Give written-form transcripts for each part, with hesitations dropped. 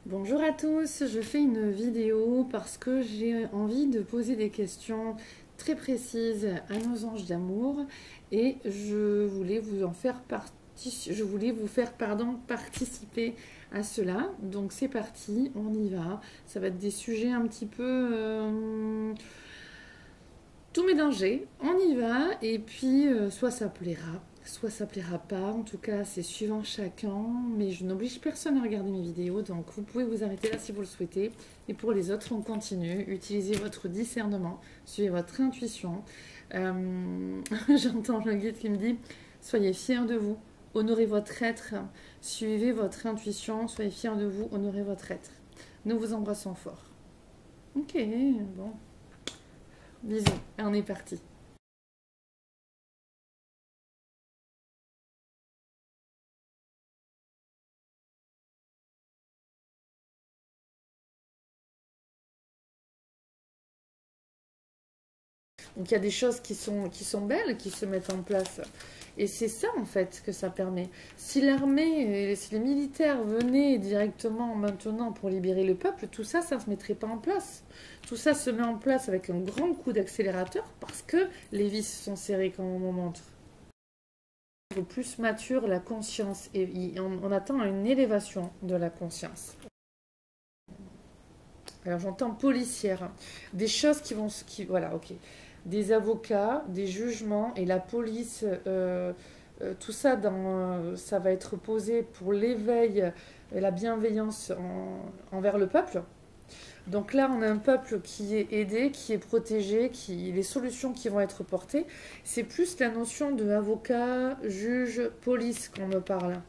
Bonjour à tous, je fais une vidéo parce que j'ai envie de poser des questions très précises à nos anges d'amour et je voulais vous faire participer à cela. Donc c'est parti, on y va. Ça va être des sujets un petit peu tout mélangé. On y va et puis soit ça plaira pas. En tout cas, c'est suivant chacun. Mais je n'oblige personne à regarder mes vidéos, donc vous pouvez vous arrêter là si vous le souhaitez. Et pour les autres, on continue. Utilisez votre discernement, suivez votre intuition. J'entends le guide qui me dit soyez fiers de vous, honorez votre être, suivez votre intuition, soyez fiers de vous, honorez votre être. Nous vous embrassons fort. Ok, bon. Bisous, et on est parti. Donc il y a des choses qui sont belles, qui se mettent en place. Et c'est ça en fait que ça permet. Si l'armée, si les militaires venaient directement maintenant pour libérer le peuple, tout ça, ça ne se mettrait pas en place. Tout ça se met en place avec un grand coup d'accélérateur parce que les vis sont serrées comme on montre. Plus mature la conscience et on attend une élévation de la conscience. Alors j'entends policière, des choses voilà, ok, des avocats, des jugements et la police, tout ça ça va être posé pour l'éveil, la bienveillance envers le peuple. Donc là, on a un peuple qui est aidé, qui est protégé, les solutions qui vont être portées, c'est plus la notion de avocat, juge, police qu'on me parle.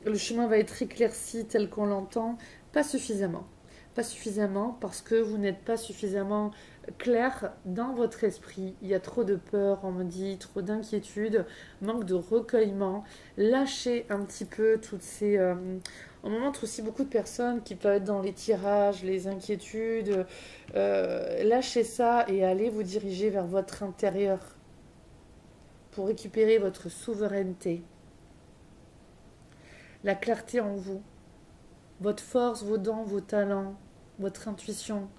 Le chemin va être éclairci tel qu'on l'entend, pas suffisamment. Pas suffisamment parce que vous n'êtes pas suffisamment clair dans votre esprit. Il y a trop de peur, on me dit, trop d'inquiétude, manque de recueillement. Lâchez un petit peu toutes ces... on me montre aussi beaucoup de personnes qui peuvent être dans les tirages, les inquiétudes. Lâchez ça et allez vous diriger vers votre intérieur pour récupérer votre souveraineté. La clarté en vous, votre force, vos dons, vos talents, votre intuition.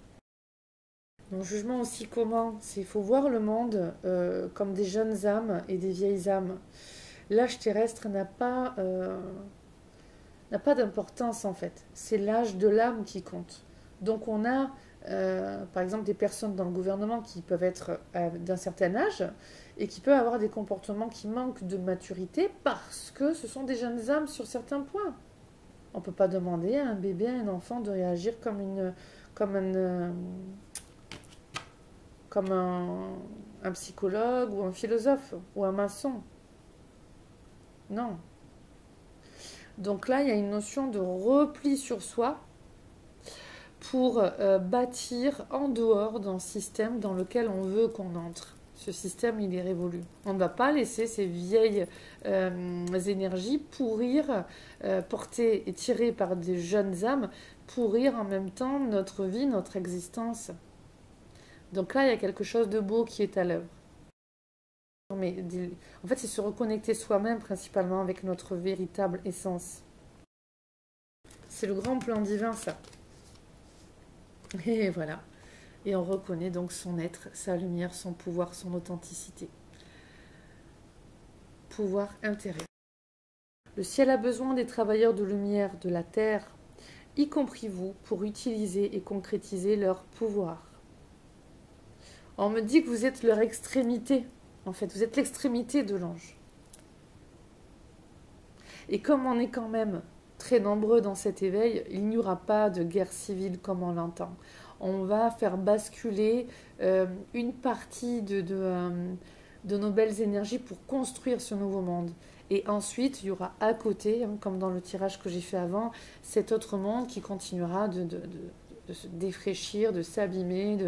Mon jugement aussi comment il faut voir le monde comme des jeunes âmes et des vieilles âmes. L'âge terrestre n'a pas d'importance en fait. C'est l'âge de l'âme qui compte. Donc on a par exemple des personnes dans le gouvernement qui peuvent être d'un certain âge et qui peuvent avoir des comportements qui manquent de maturité parce que ce sont des jeunes âmes sur certains points. On ne peut pas demander à un bébé, à un enfant de réagir comme un psychologue ou un philosophe ou un maçon. Non. Donc là, il y a une notion de repli sur soi pour bâtir en dehors d'un système dans lequel on veut qu'on entre. Ce système, il est révolu. On ne va pas laisser ces vieilles énergies pourrir, portées et tirées par des jeunes âmes, pourrir en même temps notre vie, notre existence. Donc là, il y a quelque chose de beau qui est à l'œuvre. Mais en fait, c'est se reconnecter soi-même principalement avec notre véritable essence. C'est le grand plan divin, ça. Et voilà. Et on reconnaît donc son être, sa lumière, son pouvoir, son authenticité. Pouvoir intérieur. Le ciel a besoin des travailleurs de lumière de la terre, y compris vous, pour utiliser et concrétiser leur pouvoir. On me dit que vous êtes leur extrémité. En fait, vous êtes l'extrémité de l'ange. Et comme on est quand même très nombreux dans cet éveil, il n'y aura pas de guerre civile comme on l'entend. On va faire basculer une partie de nos belles énergies pour construire ce nouveau monde. Et ensuite, il y aura à côté, comme dans le tirage que j'ai fait avant, cet autre monde qui continuera de se défraîchir, de s'abîmer,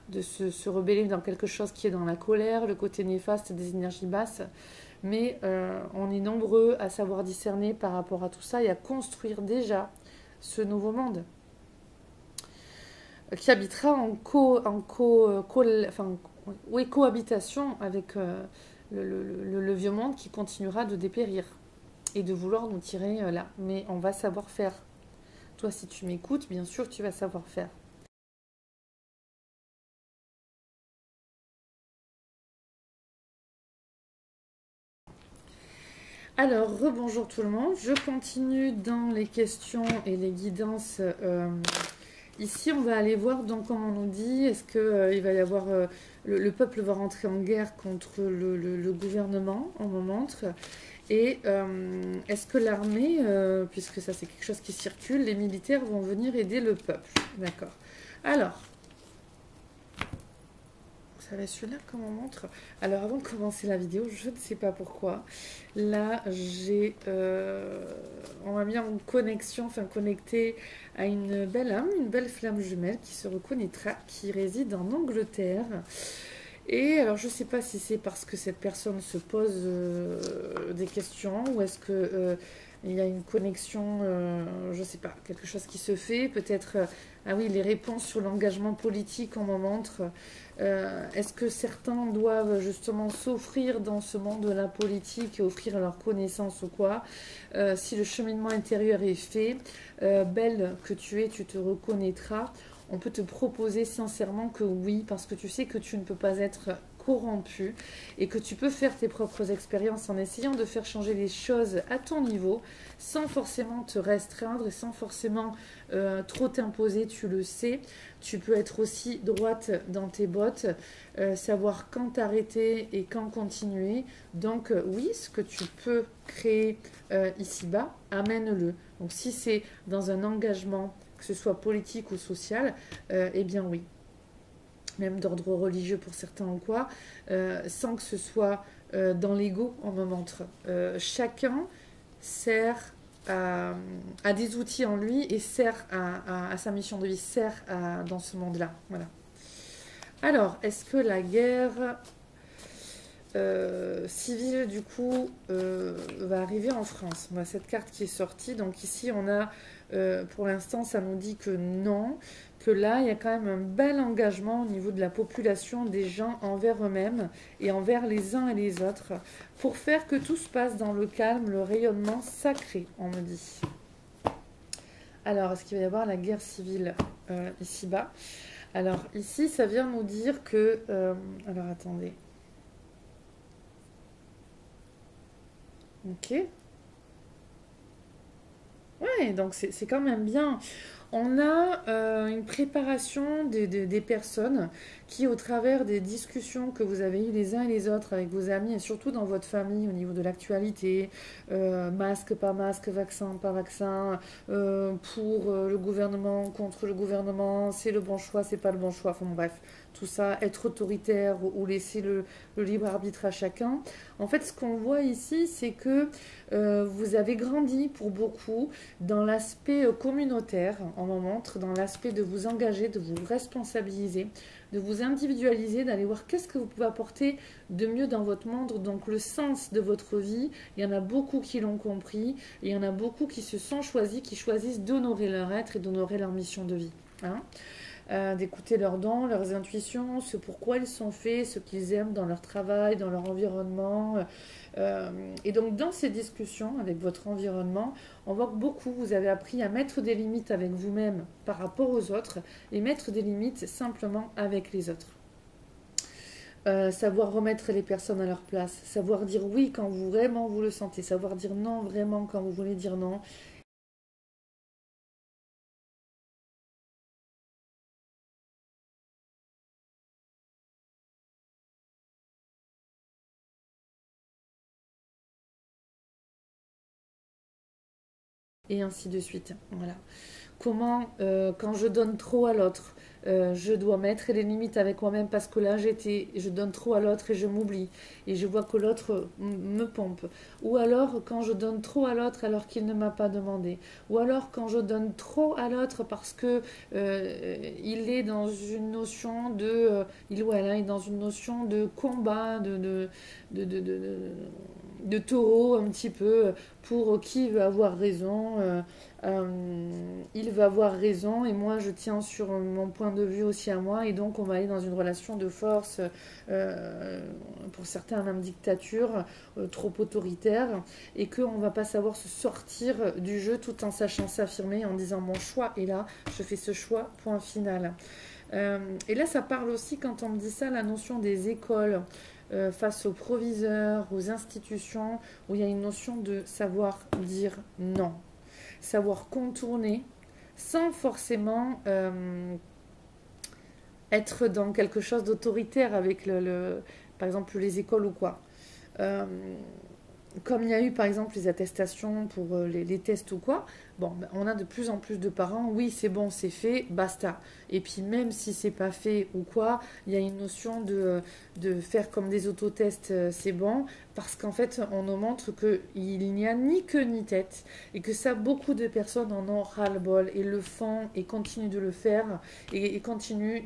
de se rebeller dans quelque chose qui est dans la colère, le côté néfaste des énergies basses. Mais on est nombreux à savoir discerner par rapport à tout ça et à construire déjà ce nouveau monde qui habitera en cohabitation avec le vieux monde qui continuera de dépérir. et de vouloir nous tirer là. Mais on va savoir faire. Toi, si tu m'écoutes, bien sûr, tu vas savoir faire. Alors, rebonjour tout le monde. Je continue dans les questions et les guidances. Ici, on va aller voir, donc, comme on nous dit, est-ce qu'il va y avoir... le peuple va rentrer en guerre contre le gouvernement, on me montre. Et est-ce que l'armée, puisque ça c'est quelque chose qui circule, les militaires vont venir aider le peuple. D'accord. Alors, ça va celui-là comme on montre. Alors avant de commencer la vidéo, je ne sais pas pourquoi. Là, on m'a mis en connexion, enfin connecté à une belle âme, une belle flamme jumelle qui se reconnaîtra, qui réside en Angleterre. Et alors, je ne sais pas si c'est parce que cette personne se pose des questions ou est-ce que il y a une connexion, je ne sais pas, quelque chose qui se fait. Peut-être, ah oui, les réponses sur l'engagement politique, on m'en montre. Est-ce que certains doivent justement s'offrir dans ce monde de la politique et offrir leurs connaissances ou quoi? Si le cheminement intérieur est fait, belle que tu es, tu te reconnaîtras. On peut te proposer sincèrement que oui, parce que tu sais que tu ne peux pas être corrompu et que tu peux faire tes propres expériences en essayant de faire changer les choses à ton niveau sans forcément te restreindre et sans forcément trop t'imposer, tu le sais. Tu peux être aussi droite dans tes bottes, savoir quand t'arrêter et quand continuer. Donc oui, ce que tu peux créer ici-bas, amène-le. Donc si c'est dans un engagement, que ce soit politique ou social, eh bien oui. Même d'ordre religieux pour certains ou quoi, sans que ce soit dans l'ego, on me montre. Chacun sert à des outils en lui et sert à sa mission de vie, sert dans ce monde-là. Voilà. Alors, est-ce que la guerre civile, du coup, va arriver en France? Moi, cette carte qui est sortie, donc ici, on a, pour l'instant, ça nous dit que non, que là, il y a quand même un bel engagement au niveau de la population, des gens envers eux-mêmes et envers les uns et les autres, pour faire que tout se passe dans le calme, le rayonnement sacré, on me dit. Alors, est-ce qu'il va y avoir la guerre civile ici-bas? Alors, ici, ça vient nous dire que... alors, attendez. Ok. Ouais, donc c'est quand même bien. On a une préparation des personnes qui, au travers des discussions que vous avez eues les uns et les autres avec vos amis et surtout dans votre famille au niveau de l'actualité, masque, pas masque, vaccin, pas vaccin, pour le gouvernement, contre le gouvernement, c'est le bon choix, c'est pas le bon choix, enfin bon, bref, tout ça, être autoritaire ou laisser le libre arbitre à chacun. En fait, ce qu'on voit ici, c'est que vous avez grandi pour beaucoup dans l'aspect communautaire, on en montre, dans l'aspect de vous engager, de vous responsabiliser, de vous individualiser, d'aller voir qu'est-ce que vous pouvez apporter de mieux dans votre monde, donc le sens de votre vie. Il y en a beaucoup qui l'ont compris, et il y en a beaucoup qui se sont choisis, qui choisissent d'honorer leur être et d'honorer leur mission de vie. Hein, d'écouter leurs dons, leurs intuitions, ce pourquoi ils sont faits, ce qu'ils aiment dans leur travail, dans leur environnement. Et donc dans ces discussions avec votre environnement, on voit que beaucoup, vous avez appris à mettre des limites avec vous-même par rapport aux autres et mettre des limites simplement avec les autres. Savoir remettre les personnes à leur place, savoir dire oui quand vous vraiment vous le sentez, savoir dire non vraiment quand vous voulez dire non. Et ainsi de suite. Voilà. Comment, quand je donne trop à l'autre, je dois mettre les limites avec moi-même parce que là, je donne trop à l'autre et je m'oublie. Et je vois que l'autre me pompe. Ou alors, quand je donne trop à l'autre alors qu'il ne m'a pas demandé. Ou alors, quand je donne trop à l'autre parce que il est dans une notion il ou elle est dans une notion de combat, de taureau un petit peu pour qui veut avoir raison. Il va avoir raison et moi je tiens sur mon point de vue aussi à moi et donc on va aller dans une relation de force, pour certains même dictature, trop autoritaire et qu'on va pas savoir se sortir du jeu tout en sachant s'affirmer en disant mon choix est là, je fais ce choix, point final. Et là, ça parle aussi, quand on me dit ça, la notion des écoles face aux proviseurs, aux institutions, où il y a une notion de savoir dire non, savoir contourner, sans forcément être dans quelque chose d'autoritaire avec par exemple les écoles ou quoi. Euh, Comme il y a eu par exemple les attestations pour les tests ou quoi, bon, ben, on a de plus en plus de parents, oui c'est bon, c'est fait, basta. Et puis même si c'est pas fait ou quoi, il y a une notion de faire comme des autotests, c'est bon, parce qu'en fait on nous montre qu'il n'y a ni queue ni tête, et que ça beaucoup de personnes en ont ras-le-bol, et le font, et continuent de le faire, et continuent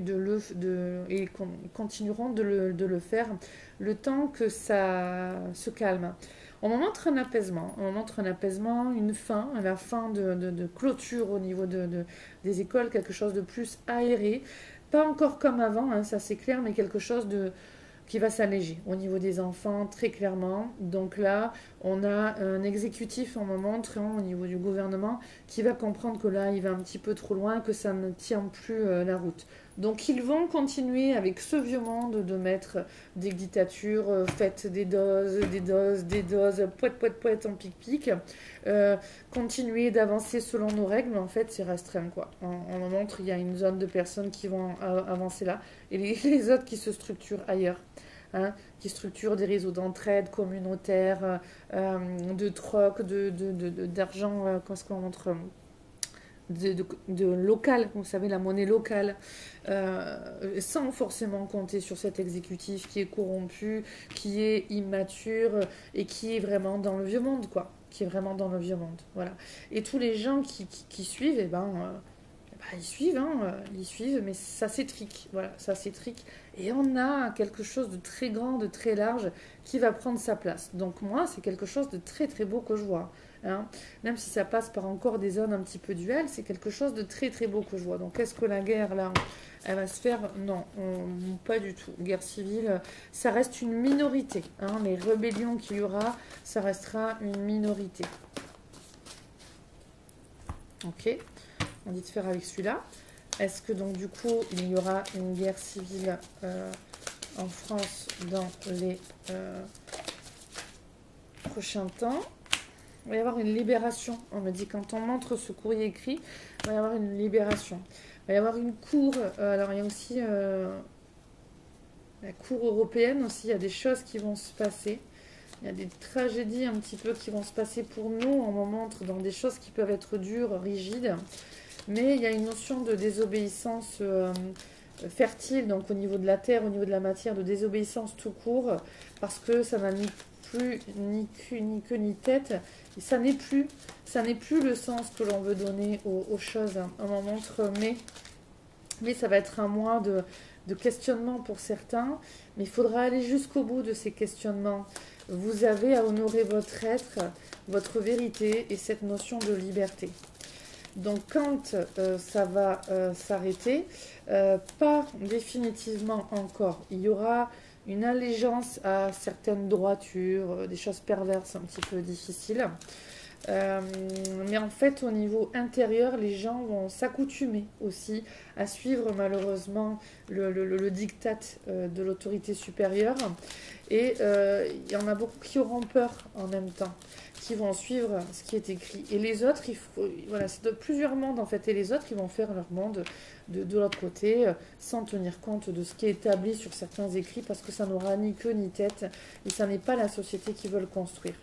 et continueront de le faire le temps que ça se calme. On montre un apaisement, une fin, la fin de clôture au niveau des écoles, quelque chose de plus aéré. Pas encore comme avant, hein, ça c'est clair, mais quelque chose qui va s'alléger au niveau des enfants, très clairement. Donc là, on a un exécutif, on me montre, hein, au niveau du gouvernement, qui va comprendre que là, il va un petit peu trop loin, que ça ne tient plus la route. Donc ils vont continuer avec ce vieux monde de mettre des dictatures, faites des doses, poète, en pic-pic, continuer d'avancer selon nos règles, mais en fait c'est restreint quoi. On me montre, il y a une zone de personnes qui vont avancer là, et les autres qui se structurent ailleurs. Hein, qui structurent des réseaux d'entraide communautaires, de troc, d'argent, qu'est-ce qu'on montre, de local, vous savez, la monnaie locale, sans forcément compter sur cet exécutif qui est corrompu, qui est immature et qui est vraiment dans le vieux monde, quoi. Qui est vraiment dans le vieux monde, voilà. Et tous les gens qui suivent, ils suivent, hein, ils suivent, mais ça s'étrique, voilà, ça s'étrique. Et on a quelque chose de très grand, de très large, qui va prendre sa place. Donc moi, c'est quelque chose de très très beau que je vois. Hein. Même si ça passe par encore des zones un petit peu duelles, c'est quelque chose de très très beau que je vois. Donc est-ce que la guerre, là, elle va se faire? Non, pas du tout. Guerre civile, ça reste une minorité. Hein. Les rébellions qu'il y aura, ça restera une minorité. Ok, on dit de faire avec celui-là. Est-ce que donc du coup, il y aura une guerre civile en France dans les prochains temps? Il va y avoir une libération. On me dit quand on montre ce courrier écrit, il va y avoir une libération. Il va y avoir une cour. Alors il y a aussi la cour européenne aussi. Il y a des choses qui vont se passer. Il y a des tragédies un petit peu qui vont se passer pour nous. On me montre dans des choses qui peuvent être dures, rigides. Mais il y a une notion de désobéissance fertile, donc au niveau de la terre, au niveau de la matière, de désobéissance tout court, parce que ça n'a plus ni queue ni tête. Et ça n'est plus le sens que l'on veut donner aux choses. On m'en montre, mais ça va être un mois de questionnement pour certains, mais il faudra aller jusqu'au bout de ces questionnements. Vous avez à honorer votre être, votre vérité et cette notion de liberté. Donc quand ça va s'arrêter, pas définitivement encore. Il y aura une allégeance à certaines droitures, des choses perverses un petit peu difficiles. Mais en fait, au niveau intérieur, les gens vont s'accoutumer aussi à suivre malheureusement le diktat de l'autorité supérieure. Et il y en a beaucoup qui auront peur en même temps, qui vont suivre ce qui est écrit. Et les autres, voilà, c'est de plusieurs mondes en fait. Et les autres, ils vont faire leur monde de l'autre côté, sans tenir compte de ce qui est établi sur certains écrits, parce que ça n'aura ni queue ni tête. Et ça n'est pas la société qu'ils veulent construire.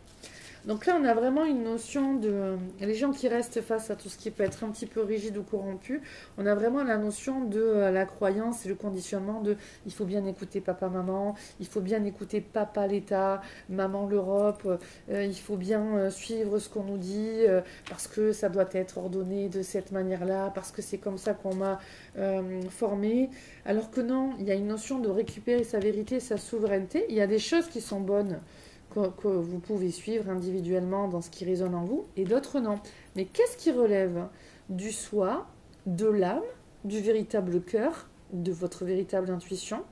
Donc là, on a vraiment une notion de... Les gens qui restent face à tout ce qui peut être un petit peu rigide ou corrompu, on a vraiment la notion de la croyance et le conditionnement de il faut bien écouter papa, maman, il faut bien écouter papa l'État, maman l'Europe, il faut bien suivre ce qu'on nous dit parce que ça doit être ordonné de cette manière-là, parce que c'est comme ça qu'on m'a formé. Alors que non, il y a une notion de récupérer sa vérité, sa souveraineté. Il y a des choses qui sont bonnes que vous pouvez suivre individuellement dans ce qui résonne en vous, et d'autres non. Mais qu'est-ce qui relève du soi, de l'âme, du véritable cœur, de votre véritable intuition,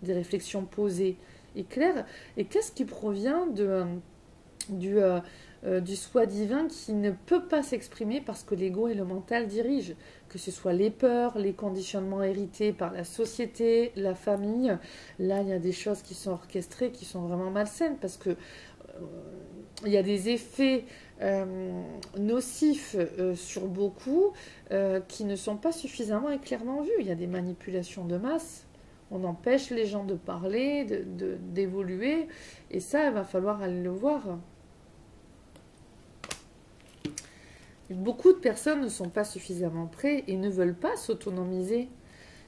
des réflexions posées et claires, et qu'est-ce qui provient du soi divin qui ne peut pas s'exprimer parce que l'ego et le mental dirigent, que ce soit les peurs, les conditionnements hérités par la société, la famille. Là, il y a des choses qui sont orchestrées, qui sont vraiment malsaines parce que il y a des effets nocifs sur beaucoup qui ne sont pas suffisamment et clairement vus. Il y a des manipulations de masse. On empêche les gens de parler, d'évoluer, et ça, il va falloir aller le voir. Beaucoup de personnes ne sont pas suffisamment prêts et ne veulent pas s'autonomiser.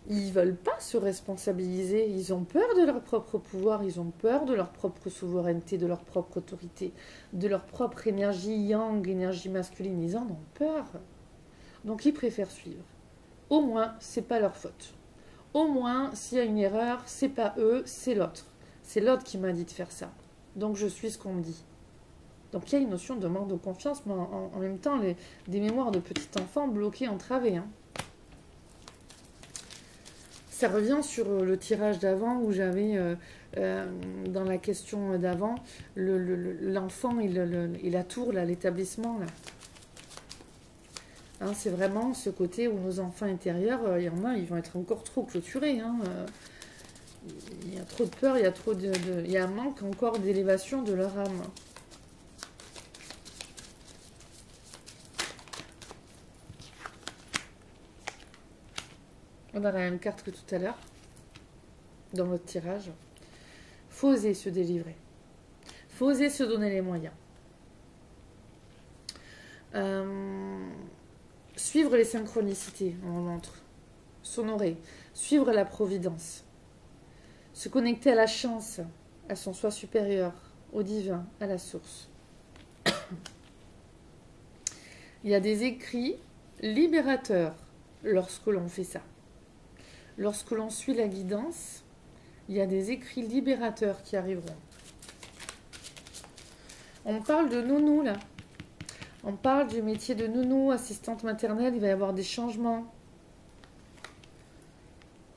Ils ne veulent pas se responsabiliser. Ils ont peur de leur propre pouvoir, ils ont peur de leur propre souveraineté, de leur propre autorité, de leur propre énergie yang, énergie masculine. Ils en ont peur. Donc ils préfèrent suivre. Au moins, c'est pas leur faute. Au moins, s'il y a une erreur, c'est pas eux, c'est l'autre. C'est l'autre qui m'a dit de faire ça. Donc je suis ce qu'on me dit. Donc il y a une notion de manque de confiance, mais en même temps, des mémoires de petits enfants bloqués, entravés. Hein. Ça revient sur le tirage d'avant où j'avais, dans la question d'avant, l'enfant et la tour, l'établissement. Hein, c'est vraiment ce côté où nos enfants intérieurs, il y en a, ils vont être encore trop clôturés. Hein. Il y a trop de peur, il y a un manque encore d'élévation de leur âme. On a la même carte que tout à l'heure, dans votre tirage. Faut oser se délivrer. Faut oser se donner les moyens. Suivre les synchronicités, on montre. S'honorer. Suivre la providence. Se connecter à la chance, à son soi supérieur, au divin, à la source. Il y a des écrits libérateurs lorsque l'on fait ça. Lorsque l'on suit la guidance, il y a des écrits libérateurs qui arriveront. On parle de nounou là. On parle du métier de nounou, assistante maternelle, il va y avoir des changements.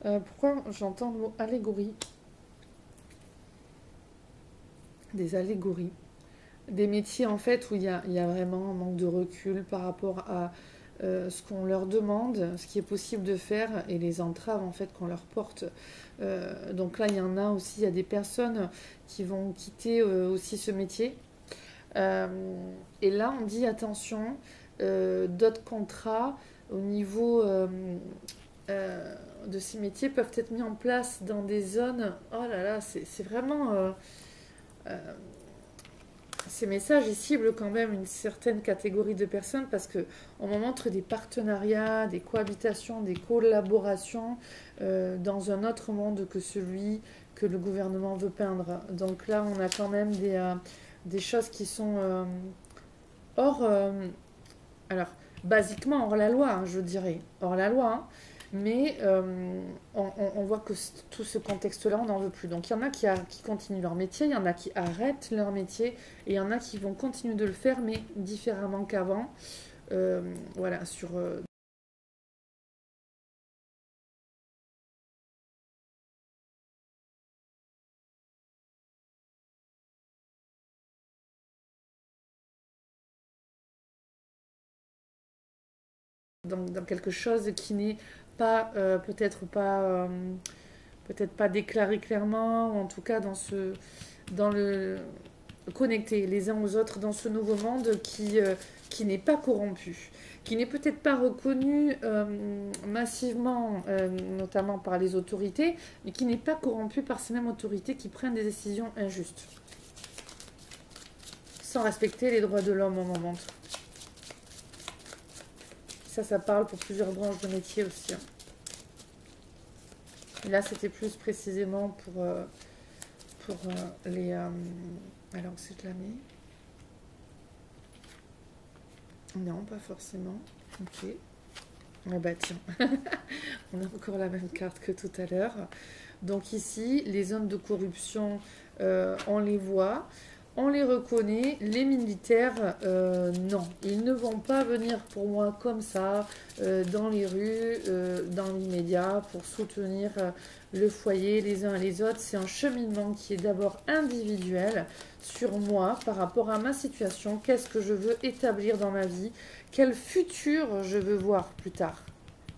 Pourquoi j'entends le mot allégorie? Des allégories. Des métiers en fait où il y a vraiment un manque de recul par rapport à ce qu'on leur demande, ce qui est possible de faire et les entraves en fait qu'on leur porte. Donc là il y en a aussi, il y a des personnes qui vont quitter aussi ce métier. Et là on dit attention, d'autres contrats au niveau de ces métiers peuvent être mis en place dans des zones. Oh là là, c'est vraiment ces messages ils ciblent quand même une certaine catégorie de personnes parce que on montre des partenariats, des cohabitations, des collaborations dans un autre monde que celui que le gouvernement veut peindre. Donc là, on a quand même des choses qui sont hors, alors basiquement hors la loi, hein, je dirais, hors la loi. Hein. Mais on voit que tout ce contexte-là, on n'en veut plus. Donc il y en a qui continuent leur métier, il y en a qui arrêtent leur métier, et il y en a qui vont continuer de le faire, mais différemment qu'avant. Voilà, sur... dans quelque chose qui n'est pas, peut-être pas déclaré clairement, ou en tout cas dans le connecter les uns aux autres dans ce nouveau monde qui n'est pas corrompu, qui n'est peut-être pas reconnu massivement, notamment par les autorités, mais qui n'est pas corrompu par ces mêmes autorités qui prennent des décisions injustes, sans respecter les droits de l'homme, on en montre. Ça parle pour plusieurs branches de métier aussi. Hein. Et là, c'était plus précisément pour les... alors, c'est de la mets. Non, pas forcément. Ok. Ah bah tiens, on a encore la même carte que tout à l'heure. Donc ici, les zones de corruption on les voit, on les reconnaît. Les militaires, non, ils ne vont pas venir pour moi comme ça, dans les rues, dans l'immédiat, pour soutenir le foyer les uns et les autres. C'est un cheminement qui est d'abord individuel sur moi par rapport à ma situation. Qu'est-ce que je veux établir dans ma vie? Quel futur je veux voir plus tard?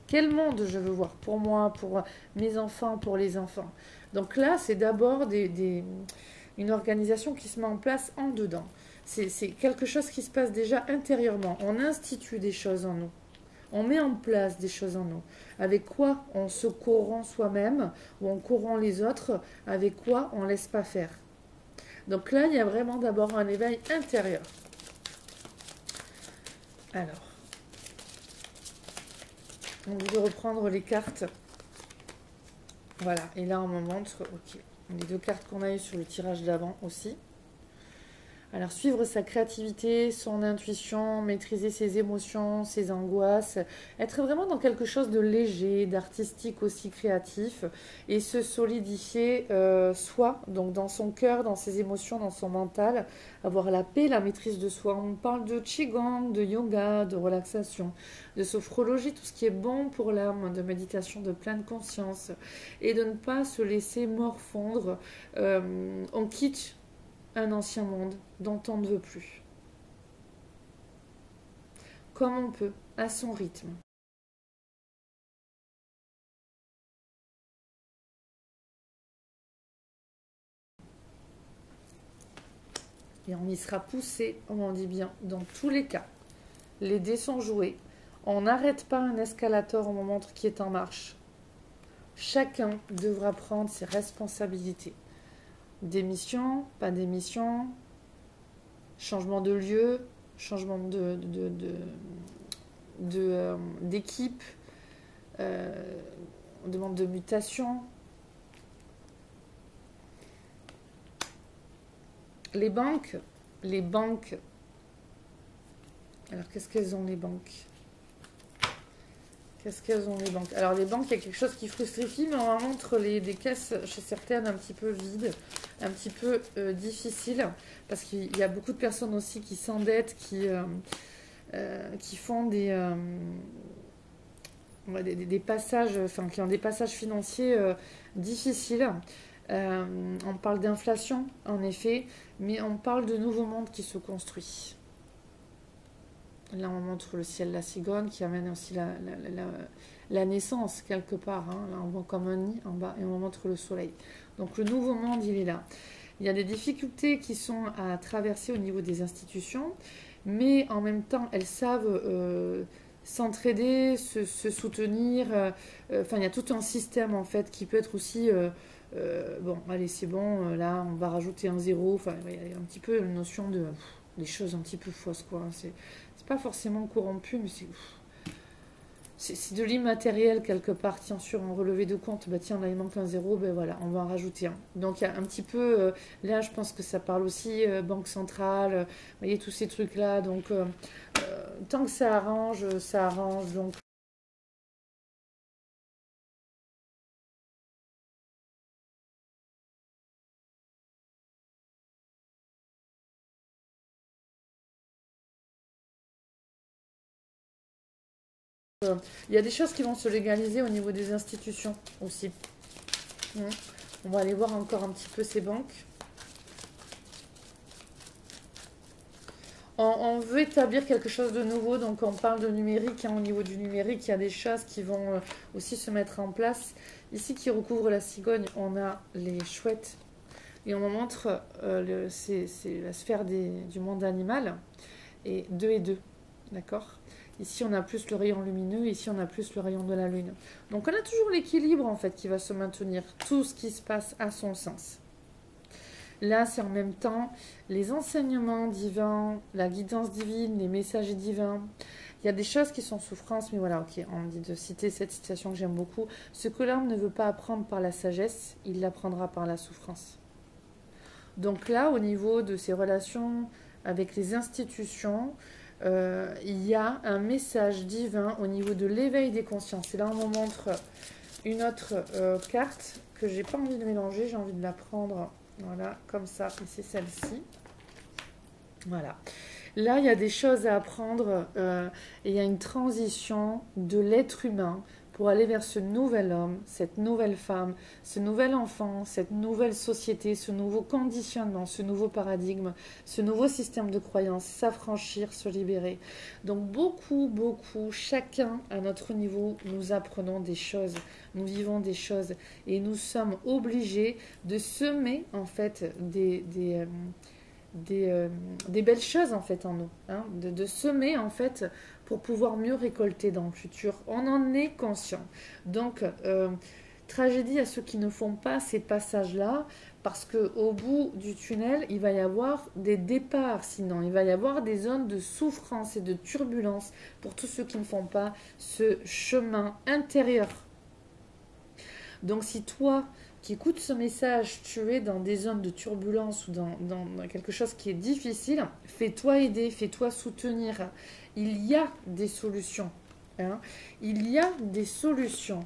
Quel monde je veux voir pour moi, pour mes enfants, pour les enfants? Donc là, c'est d'abord une organisation qui se met en place en dedans. C'est quelque chose qui se passe déjà intérieurement. On institue des choses en nous. On met en place des choses en nous. Avec quoi on se corrompt soi-même ou on corrompt les autres, avec quoi on ne laisse pas faire. Donc là, il y a vraiment d'abord un éveil intérieur. Alors, on veut reprendre les cartes. Voilà, et là on me montre, ok, les deux cartes qu'on a eues sur le tirage d'avant aussi. Alors, suivre sa créativité, son intuition, maîtriser ses émotions, ses angoisses, être vraiment dans quelque chose de léger, d'artistique aussi créatif, et se solidifier soi, donc dans son cœur, dans ses émotions, dans son mental, avoir la paix, la maîtrise de soi. On parle de qigong, de yoga, de relaxation, de sophrologie, tout ce qui est bon pour l'âme, de méditation de pleine conscience, et de ne pas se laisser morfondre. On quitte un ancien monde dont on ne veut plus. Comme on peut, à son rythme. Et on y sera poussé, on dit bien, dans tous les cas. Les dés sont joués. On n'arrête pas un escalator au moment qui est en marche. Chacun devra prendre ses responsabilités. Démission, pas démission, changement de lieu, changement d'équipe, on demande de mutation. Les banques, alors qu'est-ce qu'elles ont les banques? Qu'est-ce qu'elles ont les banques? Alors les banques, il y a quelque chose qui frustrifie, mais on montre des caisses chez certaines un petit peu vides, un petit peu difficiles, parce qu'il y a beaucoup de personnes aussi qui s'endettent, qui font des passages, enfin qui ont des passages financiers difficiles. On parle d'inflation, en effet, mais on parle de nouveau monde qui se construit. Là, on montre le ciel, la cigogne, qui amène aussi la naissance, quelque part. Hein. Là, on voit comme un nid en bas, et on montre le soleil. Donc, le nouveau monde, il est là. Il y a des difficultés qui sont à traverser au niveau des institutions, mais en même temps, elles savent s'entraider, se soutenir. Enfin, il y a tout un système, en fait, qui peut être aussi... bon, allez, c'est bon, là, on va rajouter un zéro. Enfin, il y a un petit peu une notion de... des choses un petit peu fausses, quoi. C'est pas forcément corrompu, mais c'est de l'immatériel quelque part. Tiens, sur un relevé de compte, bah tiens, là il manque un zéro, ben voilà, on va en rajouter un. Donc il y a un petit peu, là je pense que ça parle aussi banque centrale, vous voyez tous ces trucs-là. Donc tant que ça arrange, ça arrange. Donc il y a des choses qui vont se légaliser au niveau des institutions aussi. On va aller voir encore un petit peu ces banques. On veut établir quelque chose de nouveau, donc on parle de numérique. Hein, au niveau du numérique, il y a des choses qui vont aussi se mettre en place. Ici, qui recouvre la cigogne, on a les chouettes. Et on montre, c'est la sphère du monde animal. Et 2 et 2, d'accord? Ici, on a plus le rayon lumineux, ici, on a plus le rayon de la lune. Donc, on a toujours l'équilibre, en fait, qui va se maintenir. Tout ce qui se passe a son sens. Là, c'est en même temps les enseignements divins, la guidance divine, les messages divins. Il y a des choses qui sont souffrances, mais voilà, ok, on dit de citer cette citation que j'aime beaucoup. Ce que l'homme ne veut pas apprendre par la sagesse, il l'apprendra par la souffrance. Donc là, au niveau de ses relations avec les institutions, il y a un message divin au niveau de l'éveil des consciences. Et là, on me montre une autre carte que j'ai pas envie de mélanger, j'ai envie de la prendre Voilà, comme ça. Et c'est celle-ci. Voilà. Là, il y a des choses à apprendre et il y a une transition de l'être humain pour aller vers ce nouvel homme, cette nouvelle femme, ce nouvel enfant, cette nouvelle société, ce nouveau conditionnement, ce nouveau paradigme, ce nouveau système de croyance, s'affranchir, se libérer. Donc beaucoup, chacun à notre niveau, nous apprenons des choses, nous vivons des choses et nous sommes obligés de semer en fait des belles choses en fait en nous, hein, de semer en fait pour pouvoir mieux récolter dans le futur. On en est conscient. Donc, tragédie à ceux qui ne font pas ces passages-là, parce qu'au bout du tunnel, il va y avoir des départs, sinon il va y avoir des zones de souffrance et de turbulence pour tous ceux qui ne font pas ce chemin intérieur. Donc si toi, qui écoutes ce message, tu es dans des zones de turbulence ou dans quelque chose qui est difficile, fais-toi aider, fais-toi soutenir. Il y a des solutions. Hein. Il y a des solutions.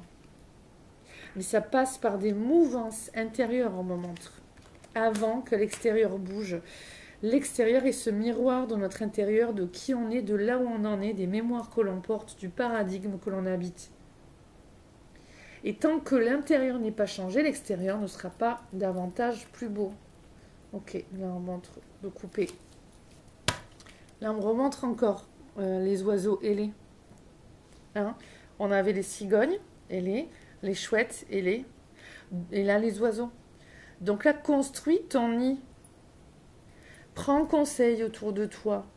Mais ça passe par des mouvances intérieures, on me montre, avant que l'extérieur bouge. L'extérieur est ce miroir de notre intérieur, de qui on est, de là où on en est, des mémoires que l'on porte, du paradigme que l'on habite. Et tant que l'intérieur n'est pas changé, l'extérieur ne sera pas davantage plus beau. Ok, là on montre de couper. Là on remontre encore les oiseaux ailés. Hein, on avait les cigognes ailées, les chouettes ailées, et là les oiseaux. Donc là, construis ton nid. Prends conseil autour de toi.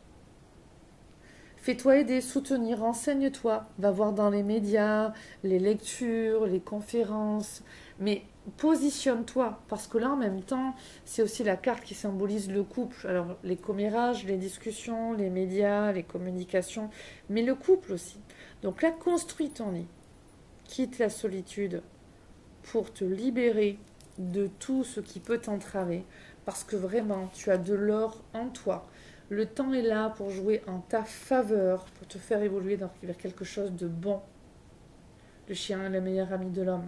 Fais-toi aider, soutenir, renseigne-toi. Va voir dans les médias, les lectures, les conférences. Mais positionne-toi. Parce que là, en même temps, c'est aussi la carte qui symbolise le couple. Alors, les commérages, les discussions, les médias, les communications. Mais le couple aussi. Donc là, construis ton nid. Quitte la solitude pour te libérer de tout ce qui peut t'entraver. Parce que vraiment, tu as de l'or en toi. Le temps est là pour jouer en ta faveur, pour te faire évoluer vers quelque chose de bon. Le chien est le meilleur ami de l'homme.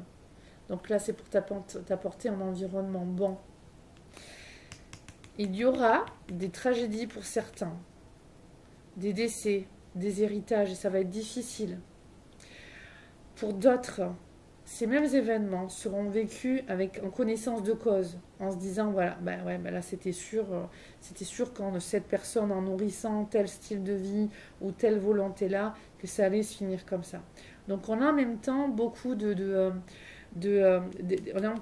Donc là, c'est pour t'apporter un environnement bon. Il y aura des tragédies pour certains, des décès, des héritages, et ça va être difficile. Pour d'autres, ces mêmes événements seront vécus en connaissance de cause, en se disant voilà, là c'était sûr quand cette personne en nourrissant tel style de vie ou telle volonté là, que ça allait se finir comme ça. Donc on a en même temps beaucoup on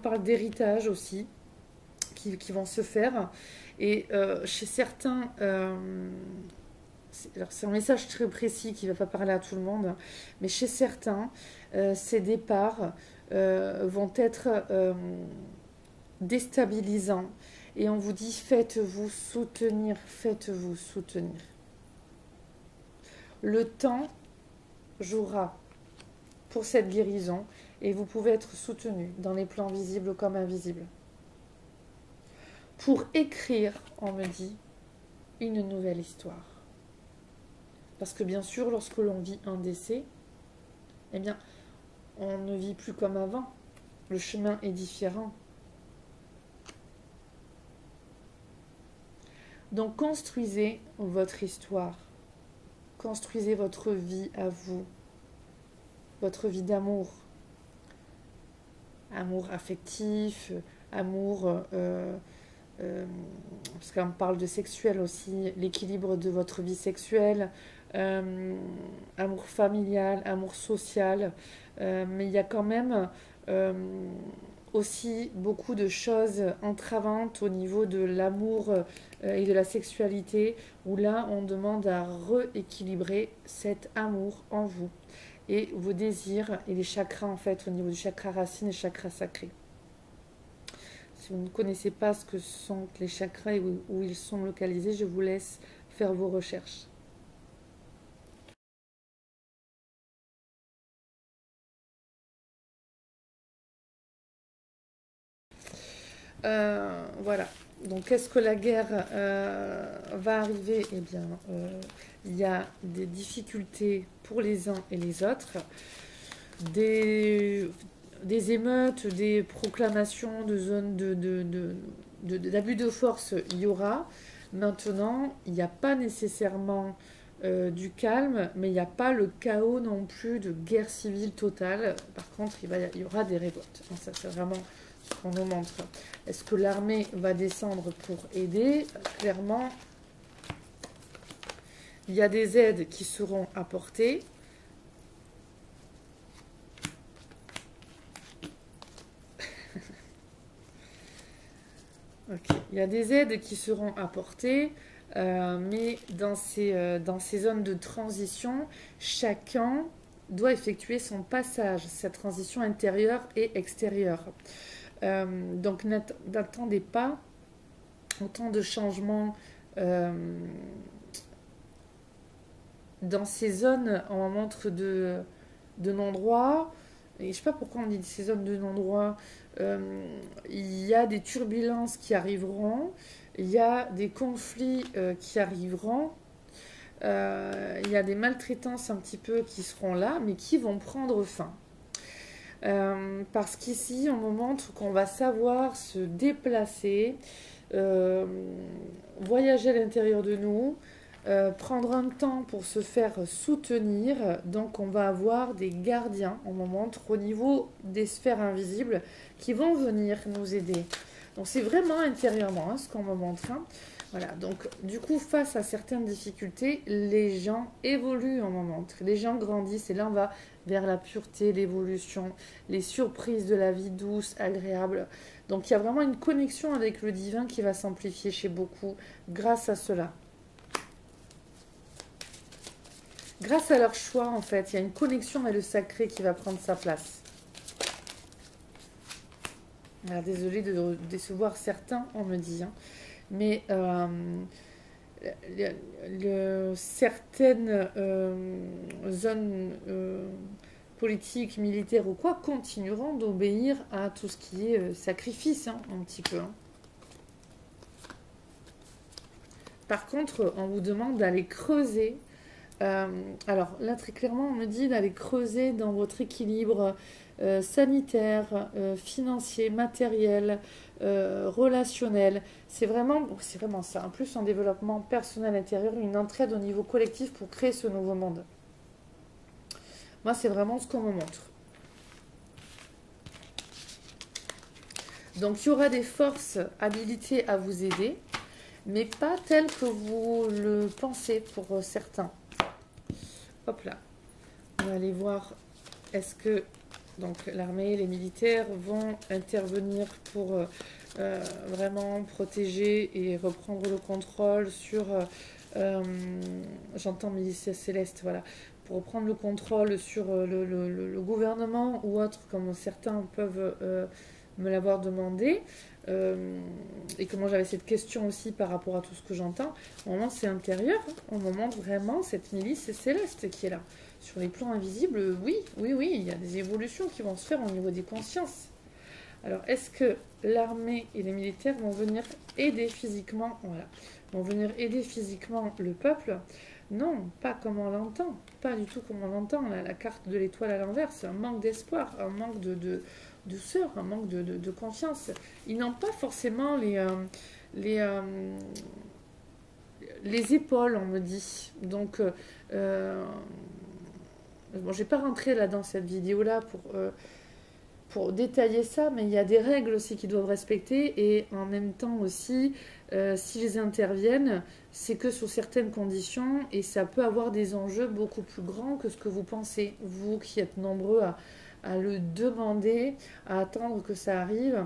parle d'héritage aussi qui vont se faire et chez certains. C'est un message très précis qui ne va pas parler à tout le monde, mais chez certains, ces départs vont être déstabilisants. Et on vous dit, faites-vous soutenir, faites-vous soutenir. Le temps jouera pour cette guérison et vous pouvez être soutenu dans les plans visibles comme invisibles. Pour écrire, on me dit, une nouvelle histoire. Parce que bien sûr, lorsque l'on vit un décès, eh bien, on ne vit plus comme avant. Le chemin est différent. Donc, construisez votre histoire. Construisez votre vie à vous. Votre vie d'amour. Amour affectif, amour... parce qu'on parle de sexuel aussi, l'équilibre de votre vie sexuelle, amour familial, amour social, mais il y a quand même aussi beaucoup de choses entravantes au niveau de l'amour et de la sexualité, où là on demande à rééquilibrer cet amour en vous et vos désirs et les chakras en fait au niveau du chakra racine et chakra sacré. Si vous ne connaissez pas ce que sont les chakras et où ils sont localisés, je vous laisse faire vos recherches. Voilà. Donc, est-ce que la guerre va arriver? Eh bien, il y a des difficultés pour les uns et les autres. Des émeutes, des proclamations de zones d'abus de force, il y aura. Maintenant, il n'y a pas nécessairement du calme, mais il n'y a pas le chaos non plus de guerre civile totale. Par contre, il y aura des révoltes. Donc ça, c'est vraiment ce qu'on nous montre. Est-ce que l'armée va descendre pour aider? Clairement, il y a des aides qui seront apportées. Okay. Il y a des aides qui seront apportées, mais dans ces zones de transition, chacun doit effectuer son passage, sa transition intérieure et extérieure. Donc n'attendez pas autant de changements dans ces zones. On montre de non-droit. Et je ne sais pas pourquoi on dit ces zones de non-droit. Il y a des turbulences qui arriveront, il y a des conflits qui arriveront, il y a des maltraitances un petit peu qui seront là, mais qui vont prendre fin. Parce qu'ici, on nous montre qu'on va savoir se déplacer, voyager à l'intérieur de nous, prendre un temps pour se faire soutenir. Donc on va avoir des gardiens, on me montre, au niveau des sphères invisibles qui vont venir nous aider. Donc c'est vraiment intérieurement ce qu'on me montre. Voilà, donc du coup face à certaines difficultés, les gens évoluent, on me montre. Les gens grandissent et là on va vers la pureté, l'évolution, les surprises de la vie douce, agréable. Donc il y a vraiment une connexion avec le divin qui va s'amplifier chez beaucoup grâce à cela. Grâce à leur choix, en fait, il y a une connexion avec le sacré qui va prendre sa place. Alors, désolée de décevoir certains, on me dit. Mais certaines zones politiques, militaires ou quoi, continueront d'obéir à tout ce qui est sacrifice, un petit peu. Par contre, on vous demande d'aller creuser. Alors là très clairement on me dit d'aller creuser dans votre équilibre sanitaire, financier, matériel, relationnel. C'est vraiment ça. En plus en développement personnel intérieur, une entraide au niveau collectif pour créer ce nouveau monde. Moi c'est vraiment ce qu'on me montre. Donc il y aura des forces habilitées à vous aider, mais pas telles que vous le pensez pour certains. Hop là, on va aller voir est-ce que donc l'armée, les militaires vont intervenir pour vraiment protéger et reprendre le contrôle sur, j'entends milice céleste, voilà, pour reprendre le contrôle sur le gouvernement ou autre, comme certains peuvent me l'avoir demandé. Et comment j'avais cette question aussi par rapport à tout ce que j'entends. Au moment c'est intérieur, on me montre vraiment cette milice céleste qui est là. Sur les plans invisibles, oui, il y a des évolutions qui vont se faire au niveau des consciences. Alors, est-ce que l'armée et les militaires vont venir aider physiquement, voilà, vont venir aider physiquement le peuple? Non, pas comme on l'entend, pas du tout comme on l'entend. La carte de l'étoile à l'envers, c'est un manque d'espoir, un manque de douceur, un manque de confiance. Ils n'ont pas forcément les épaules, on me dit. Donc, bon, je ne vais pas rentrer là dans cette vidéo-là pour détailler ça, mais il y a des règles aussi qu'ils doivent respecter et en même temps aussi, s'ils interviennent, c'est que sous certaines conditions et ça peut avoir des enjeux beaucoup plus grands que ce que vous pensez, vous qui êtes nombreux à le demander, à attendre que ça arrive.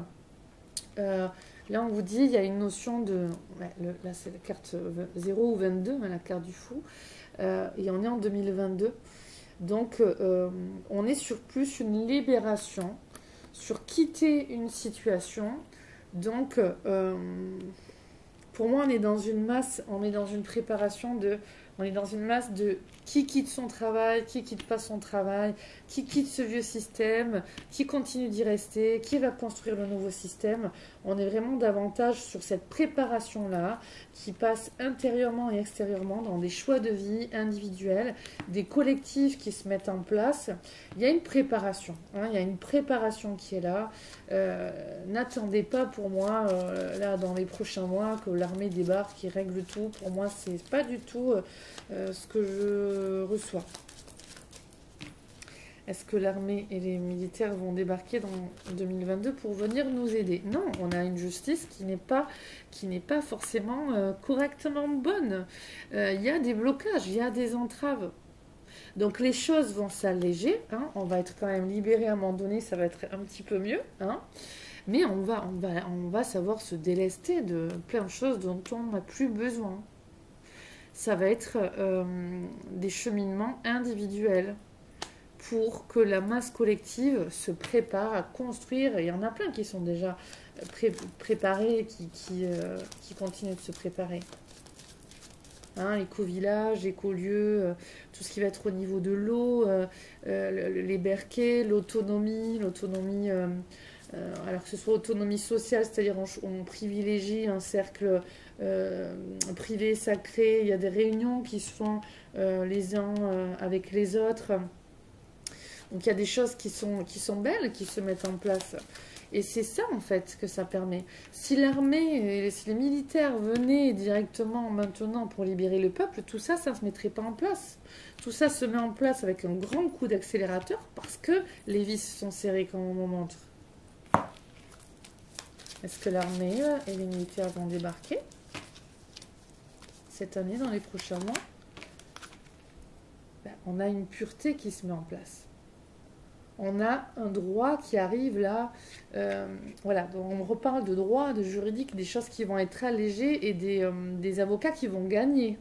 Là, on vous dit, il y a une notion de... là, c'est la carte 0 ou 22, la carte du fou. Et on est en 2022. Donc, on est sur plus une libération, sur quitter une situation. Donc, pour moi, on est dans une masse, on est dans une préparation on est dans une masse de qui quitte son travail, qui quitte pas son travail, qui quitte ce vieux système, qui continue d'y rester, qui va construire le nouveau système. On est vraiment davantage sur cette préparation-là qui passe intérieurement et extérieurement dans des choix de vie individuels, des collectifs qui se mettent en place. Il y a une préparation, hein, il y a une préparation qui est là. N'attendez pas pour moi, là, dans les prochains mois, que l'armée débarque et règle tout. Pour moi, c'est pas du tout ce que je reçois. Est-ce que l'armée et les militaires vont débarquer dans 2022 pour venir nous aider? Non, on a une justice qui n'est pas forcément correctement bonne. Il y a des blocages, il y a des entraves. Donc les choses vont s'alléger, hein, on va être quand même libéré à un moment donné, ça va être un petit peu mieux, hein, mais on va savoir se délester de plein de choses dont on n'a plus besoin. Ça va être des cheminements individuels pour que la masse collective se prépare à construire. Et il y en a plein qui sont déjà préparés, qui continuent de se préparer. Hein, éco-villages, éco-lieux, tout ce qui va être au niveau de l'eau, les berquets, l'autonomie, alors que ce soit autonomie sociale, c'est-à-dire on privilégie un cercle privé, sacré, il y a des réunions qui se font les uns avec les autres. Donc il y a des choses qui sont belles, qui se mettent en place. Et c'est ça en fait que ça permet. Si l'armée et si les militaires venaient directement maintenant pour libérer le peuple, tout ça, ça ne se mettrait pas en place. Tout ça se met en place avec un grand coup d'accélérateur parce que les vis sont serrées comme on montre. Est-ce que l'armée et les militaires vont débarquer cette année, dans les prochains mois? On a une pureté qui se met en place. On a un droit qui arrive là, voilà, donc on reparle de droit, de juridique, des choses qui vont être allégées et des avocats qui vont gagner,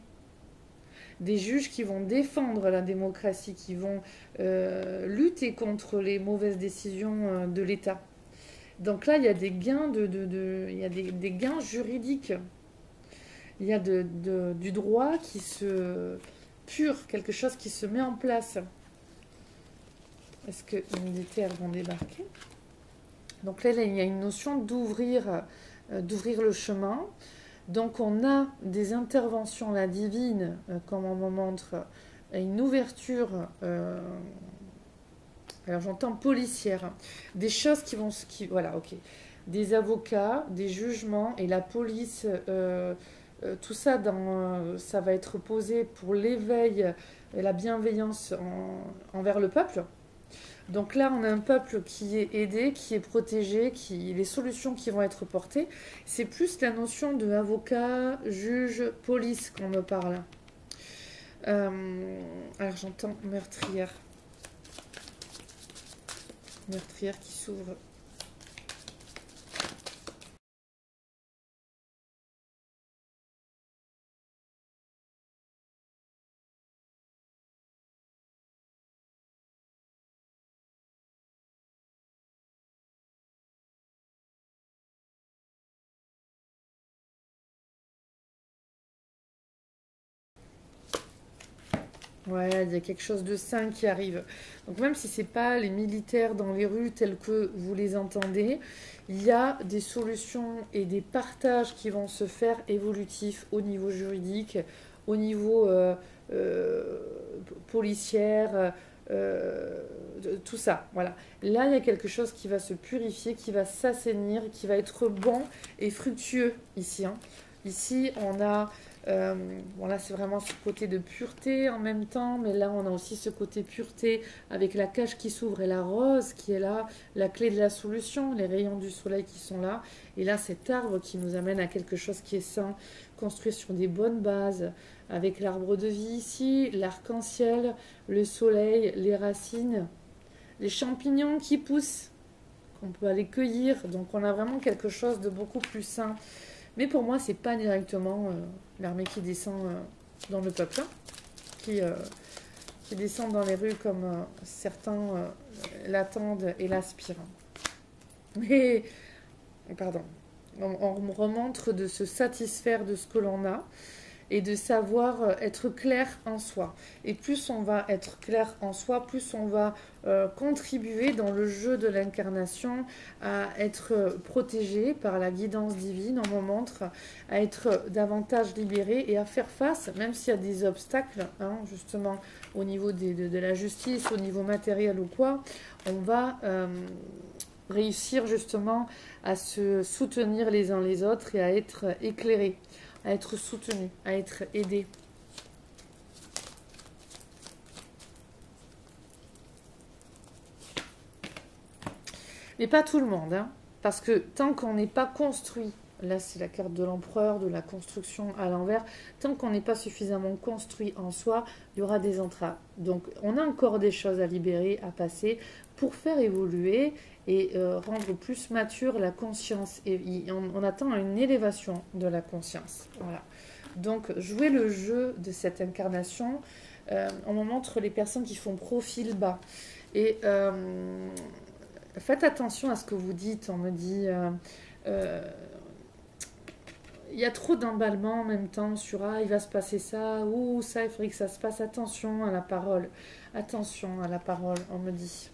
des juges qui vont défendre la démocratie, qui vont lutter contre les mauvaises décisions de l'État. Donc là, il y a des gains, il y a des gains juridiques, il y a du droit qui se pure, quelque chose qui se met en place. Est-ce que les militaires vont débarquer? Donc là, il y a une notion d'ouvrir le chemin. Donc on a des interventions là, divines, comme on me montre, une ouverture, alors j'entends policière, des choses voilà, ok, des avocats, des jugements et la police, tout ça, ça va être posé pour l'éveil et la bienveillance envers le peuple. Donc là, on a un peuple qui est aidé, qui est protégé, les solutions qui vont être portées. C'est plus la notion de avocat, juge, police qu'on me parle. Alors j'entends meurtrière. Meurtrière qui s'ouvre. Ouais, il y a quelque chose de sain qui arrive. Donc même si ce n'est pas les militaires dans les rues tels que vous les entendez, il y a des solutions et des partages qui vont se faire évolutifs au niveau juridique, au niveau policière, tout ça. Voilà. Là, il y a quelque chose qui va se purifier, qui va s'assainir, qui va être bon et fructueux ici. Hein. Ici, on a... bon là c'est vraiment ce côté de pureté en même temps, mais là on a aussi ce côté pureté avec la cage qui s'ouvre et la rose qui est là, la clé de la solution, les rayons du soleil qui sont là, et là cet arbre qui nous amène à quelque chose qui est sain, construit sur des bonnes bases, avec l'arbre de vie ici, l'arc-en-ciel, le soleil, les racines, les champignons qui poussent, qu'on peut aller cueillir, donc on a vraiment quelque chose de beaucoup plus sain. Mais pour moi, c'est pas directement l'armée qui descend dans le peuple, qui descend dans les rues comme certains l'attendent et l'aspirent. Mais, pardon, on me remontre de se satisfaire de ce que l'on a. et de savoir être clair en soi. Et plus on va être clair en soi, plus on va contribuer dans le jeu de l'incarnation à être protégé par la guidance divine, on me montre, à être davantage libéré et à faire face, même s'il y a des obstacles, hein, justement au niveau de la justice, au niveau matériel ou quoi, on va réussir justement à se soutenir les uns les autres et à être éclairés, à être soutenus, à être aidés. Mais pas tout le monde, hein, parce que tant qu'on n'est pas construit, là c'est la carte de l'empereur, de la construction à l'envers, tant qu'on n'est pas suffisamment construit en soi, il y aura des entraves. Donc on a encore des choses à libérer, à passer, pour faire évoluer et rendre plus mature la conscience. Et on attend une élévation de la conscience. Voilà. Donc jouer le jeu de cette incarnation, on me montre les personnes qui font profil bas. Et faites attention à ce que vous dites. On me dit, il y a trop d'emballement en même temps sur ah, il va se passer ça, ou ça, il faudrait que ça se passe. Attention à la parole. Attention à la parole, on me dit.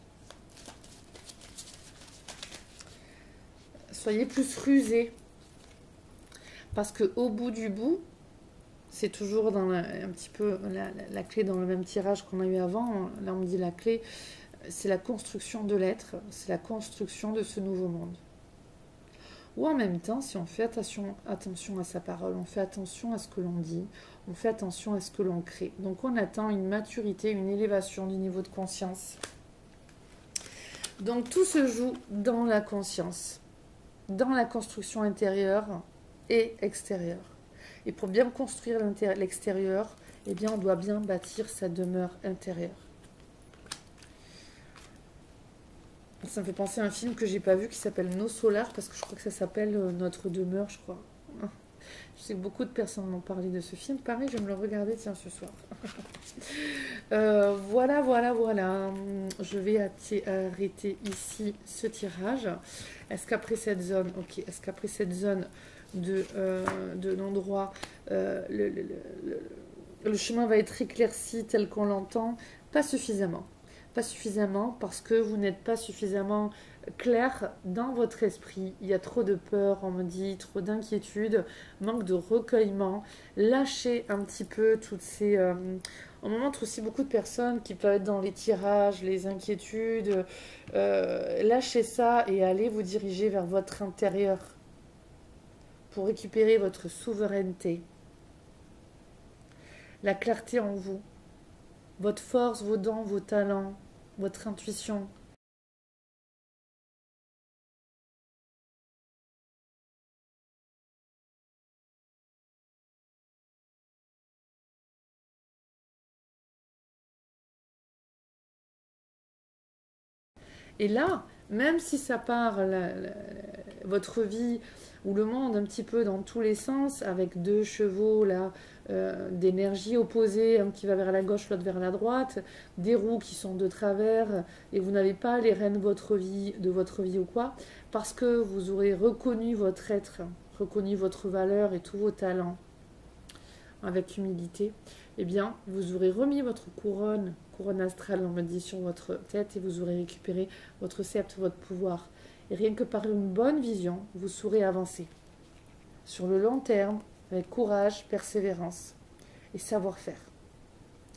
Soyez plus rusés. Parce qu'au bout du bout, c'est toujours dans un petit peu la clé dans le même tirage qu'on a eu avant. Là, on me dit la clé, c'est la construction de l'être, c'est la construction de ce nouveau monde. Ou en même temps, si on fait attention à sa parole, on fait attention à ce que l'on dit, on fait attention à ce que l'on crée. Donc on attend une maturité, une élévation du niveau de conscience. Donc tout se joue dans la conscience, dans la construction intérieure et extérieure. Et pour bien construire l'extérieur, eh bien on doit bien bâtir sa demeure intérieure. Ça me fait penser à un film que j'ai pas vu qui s'appelle Nos Solar, parce que je crois que ça s'appelle Notre Demeure, je crois. Je sais que beaucoup de personnes m'ont parlé de ce film. Pareil, je vais me le regarder, tiens, ce soir. Voilà. Je vais arrêter ici ce tirage. Est-ce qu'après cette zone, ok, est-ce qu'après cette zone de l'endroit, le chemin va être éclairci tel qu'on l'entend? Pas suffisamment. Pas suffisamment parce que vous n'êtes pas suffisamment clair dans votre esprit. Il y a trop de peur, on me dit, trop d'inquiétude, manque de recueillement. Lâchez un petit peu toutes ces... on me montre aussi beaucoup de personnes qui peuvent être dans les tirages, les inquiétudes. Lâchez ça et allez vous diriger vers votre intérieur pour récupérer votre souveraineté, la clarté en vous, votre force, vos dons, vos talents, votre intuition. Et là, même si ça part votre vie ou le monde un petit peu dans tous les sens, avec deux chevaux là, d'énergie opposée, un qui va vers la gauche, l'autre vers la droite, des roues qui sont de travers, et vous n'avez pas les rênes de votre vie ou quoi, parce que vous aurez reconnu votre être, reconnu votre valeur et tous vos talents avec humilité, eh bien, vous aurez remis votre couronne astrale, on me dit, sur votre tête et vous aurez récupéré votre sceptre, votre pouvoir. Et rien que par une bonne vision, vous saurez avancer. Sur le long terme, avec courage, persévérance et savoir-faire.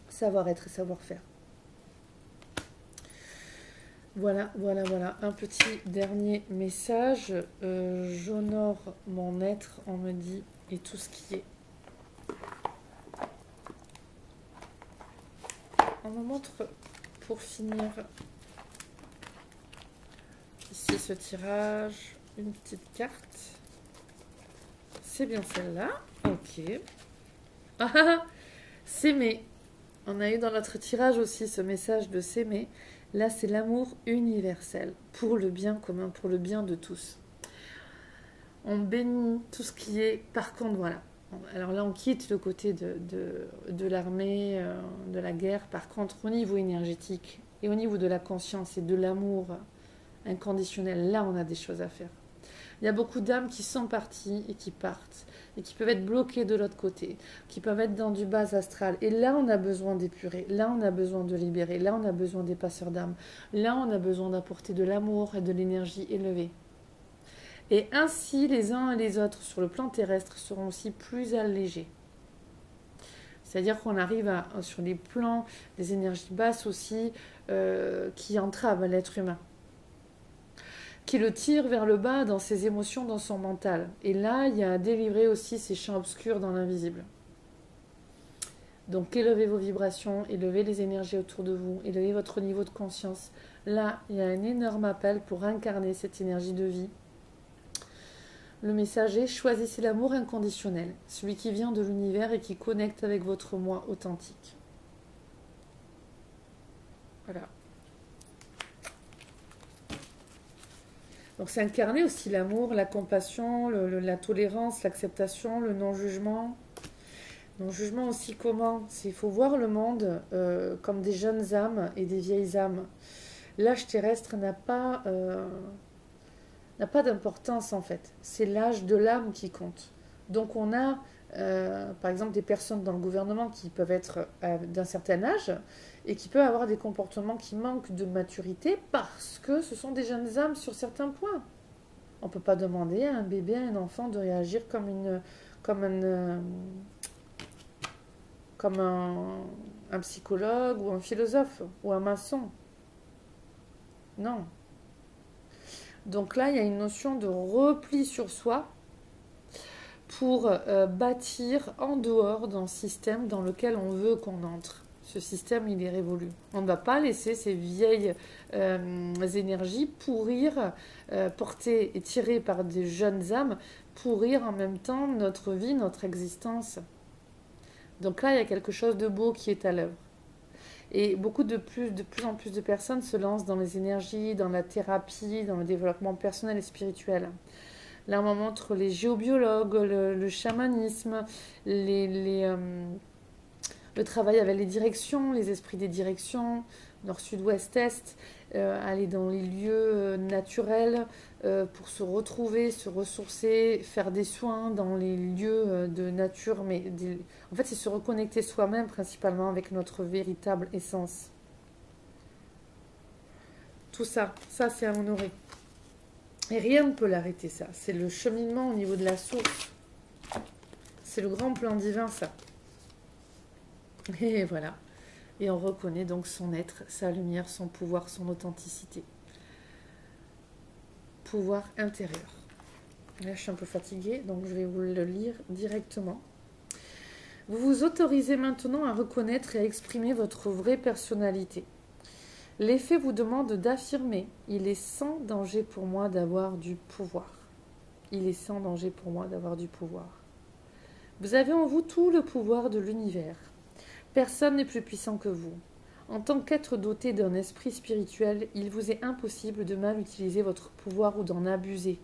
Savoir-être et savoir-faire. Voilà. Un petit dernier message. J'honore mon être, on me dit, et tout ce qui est. On me montre, pour finir, ici ce tirage, une petite carte. C'est bien celle-là. Ok. Ah, s'aimer. On a eu dans notre tirage aussi ce message de s'aimer. Là, c'est l'amour universel, pour le bien commun, pour le bien de tous. On bénit tout ce qui est... Par contre, voilà. Alors là, on quitte le côté de l'armée, de la guerre. Par contre, au niveau énergétique et au niveau de la conscience et de l'amour inconditionnel, là, on a des choses à faire. Il y a beaucoup d'âmes qui sont parties et qui partent, et qui peuvent être bloquées de l'autre côté, qui peuvent être dans du bas astral. Et là, on a besoin d'épurer, là, on a besoin de libérer, là, on a besoin des passeurs d'âmes, là, on a besoin d'apporter de l'amour et de l'énergie élevée. Et ainsi, les uns et les autres sur le plan terrestre seront aussi plus allégés. C'est-à-dire qu'on arrive sur les plans des énergies basses aussi qui entravent l'être humain, qui le tire vers le bas dans ses émotions, dans son mental. Et là, il y a à délivrer aussi ces champs obscurs dans l'invisible. Donc, élevez vos vibrations, élevez les énergies autour de vous, élevez votre niveau de conscience. Là, il y a un énorme appel pour incarner cette énergie de vie. Le message est: choisissez l'amour inconditionnel, celui qui vient de l'univers et qui connecte avec votre moi authentique. Voilà. Donc c'est incarner aussi l'amour, la compassion, la tolérance, l'acceptation, le non-jugement. Non-jugement aussi comment? Il faut voir le monde comme des jeunes âmes et des vieilles âmes. L'âge terrestre n'a pas d'importance en fait. C'est l'âge de l'âme qui compte. Donc on a par exemple des personnes dans le gouvernement qui peuvent être d'un certain âge et qui peuvent avoir des comportements qui manquent de maturité parce que ce sont des jeunes âmes sur certains points. On ne peut pas demander à un bébé, à un enfant de réagir comme un psychologue ou un philosophe ou un maçon. Non. Donc là, il y a une notion de repli sur soi pour bâtir en dehors d'un système dans lequel on veut qu'on entre. Ce système, il est révolu. On ne va pas laisser ces vieilles énergies pourrir, portées et tirées par des jeunes âmes, pourrir en même temps notre vie, notre existence. Donc là, il y a quelque chose de beau qui est à l'œuvre. Et de plus en plus de personnes se lancent dans les énergies, dans la thérapie, dans le développement personnel et spirituel. Là, on montre les géobiologues, le chamanisme, le travail avec les directions, les esprits des directions, nord, sud, ouest, est, aller dans les lieux naturels pour se retrouver, se ressourcer, faire des soins dans les lieux de nature. En fait, c'est se reconnecter soi-même principalement avec notre véritable essence. Tout ça c'est à honorer. Et rien ne peut l'arrêter, ça. C'est le cheminement au niveau de la source. C'est le grand plan divin, ça. Et voilà. Et on reconnaît donc son être, sa lumière, son pouvoir, son authenticité. Pouvoir intérieur. Là, je suis un peu fatiguée, donc je vais vous le lire directement. Vous vous autorisez maintenant à reconnaître et à exprimer votre vraie personnalité. Les faits vous demandent d'affirmer: il est sans danger pour moi d'avoir du pouvoir. Il est sans danger pour moi d'avoir du pouvoir. Vous avez en vous tout le pouvoir de l'univers. Personne n'est plus puissant que vous. En tant qu'être doté d'un esprit spirituel, il vous est impossible de mal utiliser votre pouvoir ou d'en abuser.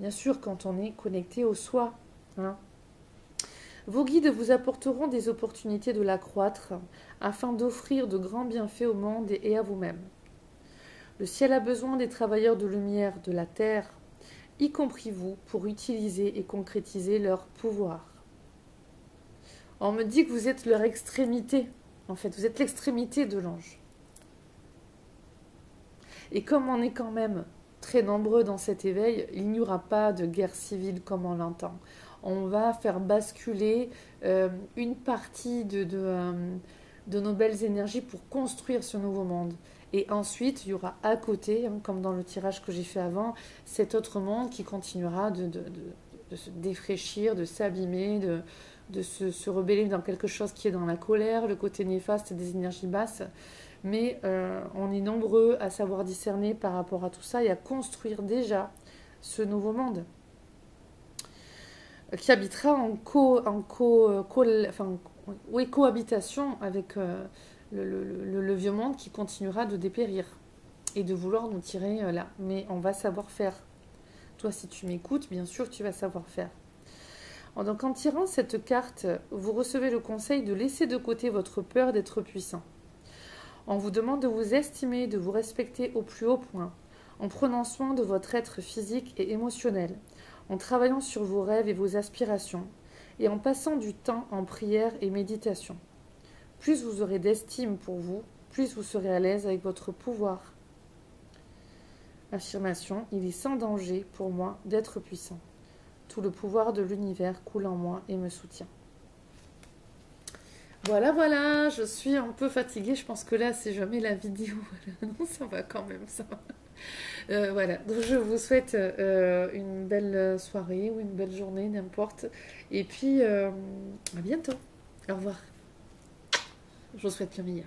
Bien sûr, quand on est connecté au soi. Vos guides vous apporteront des opportunités de l'accroître afin d'offrir de grands bienfaits au monde et à vous-même. Le ciel a besoin des travailleurs de lumière de la terre, y compris vous, pour utiliser et concrétiser leur pouvoir. On me dit que vous êtes leur extrémité. En fait, vous êtes l'extrémité de l'ange. Et comme on est quand même très nombreux dans cet éveil, il n'y aura pas de guerre civile comme on l'entend. On va faire basculer une partie de nos belles énergies pour construire ce nouveau monde. Et ensuite, il y aura à côté, comme dans le tirage que j'ai fait avant, cet autre monde qui continuera de se défraîchir, de s'abîmer, de se rebeller dans quelque chose qui est dans la colère, le côté néfaste des énergies basses. Mais on est nombreux à savoir discerner par rapport à tout ça et à construire déjà ce nouveau monde qui habitera en cohabitation avec le vieux monde qui continuera de dépérir et de vouloir nous tirer là. Mais on va savoir faire. Toi, si tu m'écoutes, bien sûr, tu vas savoir faire. Donc, en tirant cette carte, vous recevez le conseil de laisser de côté votre peur d'être puissant. On vous demande de vous estimer, de vous respecter au plus haut point. en prenant soin de votre être physique et émotionnel, en travaillant sur vos rêves et vos aspirations, et en passant du temps en prière et méditation. Plus vous aurez d'estime pour vous, plus vous serez à l'aise avec votre pouvoir. Affirmation, il est sans danger pour moi d'être puissant. Tout le pouvoir de l'univers coule en moi et me soutient. Voilà, voilà, je suis un peu fatiguée. Je pense que là, c'est jamais la vidéo. Voilà. Non, ça va quand même, ça va. Voilà, donc je vous souhaite une belle soirée ou une belle journée, n'importe. Et puis, à bientôt. Au revoir. Je vous souhaite le meilleur.